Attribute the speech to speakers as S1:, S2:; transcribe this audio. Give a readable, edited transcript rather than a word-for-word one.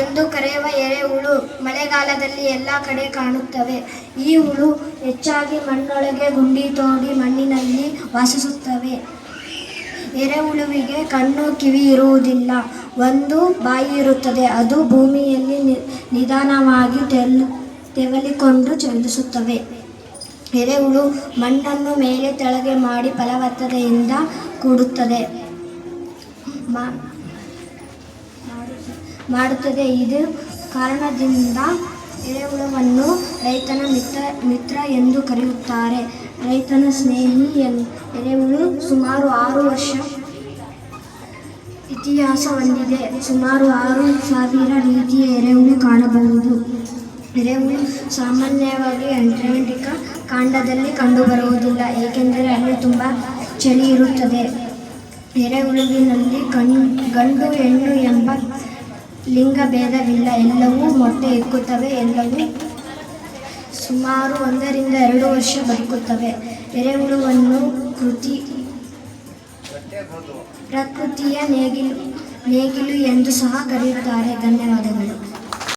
S1: ಎಂದು ಕರೆಯುವ ಎರೆಹುಳು ಮಳೆಗಾಲದಲ್ಲಿ ಎಲ್ಲ ಕಡೆ ಕಾಣುತ್ತವೆ. ಈ ಹುಳು ಹೆಚ್ಚಾಗಿ ಮಣ್ಣೊಳಗೆ ಗುಂಡಿ ತೋಡಿ ಮಣ್ಣಿನಲ್ಲಿ ವಾಸಿಸುತ್ತವೆ. ಎರೆಹುಳುವಿಗೆ ಕಣ್ಣು ಕಿವಿ ಇರುವುದಿಲ್ಲ. ಒಂದು ಬಾಯಿ ಇರುತ್ತದೆ. ಅದು ಭೂಮಿಯಲ್ಲಿ ನಿಧಾನವಾಗಿ ತೆವಳಿಕೊಂಡು ಚಲಿಸುತ್ತವೆ. ಎರೆಹುಳು ಮಣ್ಣನ್ನು ಮೇಲೆ ತೆಳಗೆ ಮಾಡಿ ಫಲವತ್ತತೆಯಿಂದ ಕೂಡುತ್ತದೆ ಮಾಡುತ್ತದೆ. ಇದು ಕಾರಣದಿಂದ ಎರೆಹುಳುವನ್ನು ರೈತನ ಮಿತ್ರ ಎಂದು ಕರೆಯುತ್ತಾರೆ. ರೈತನ ಸ್ನೇಹಿ ಎರೆಹುಳು ಸುಮಾರು 6 ವರ್ಷ ಇತಿಹಾಸ ಹೊಂದಿದೆ. ಸುಮಾರು 6,000 ರೀತಿಯ ಎರೆಹುಳು ಕಾಣಬಹುದು. ಎರೆಹುಳು ಸಾಮಾನ್ಯವಾಗಿ ಅಂಟಾರ್ಟಿಕಾ ಖಂಡದಲ್ಲಿ ಕಂಡುಬರುವುದಿಲ್ಲ, ಏಕೆಂದರೆ ಅಲ್ಲಿ ತುಂಬ ಚಳಿ ಇರುತ್ತದೆ. ಎರೆಹುಳುವಿನಲ್ಲಿ ಗಂಡು ಹೆಣ್ಣು ಎಂಬ ಲಿಂಗಭೇದವಿಲ್ಲ. ಎಲ್ಲವೂ ಮೊಟ್ಟೆ ಇಕ್ಕುತ್ತವೆ. ಎಲ್ಲವೂ ಸುಮಾರು 1 ರಿಂದ 2 ವರ್ಷ ಬದುಕುತ್ತವೆ. ಎರೆಹುಳುವನ್ನು ಪ್ರಕೃತಿಯ ನೇಗಿಲು ಎಂದು ಸಹ ಕರೆಯುತ್ತಾರೆ. ಧನ್ಯವಾದಗಳು.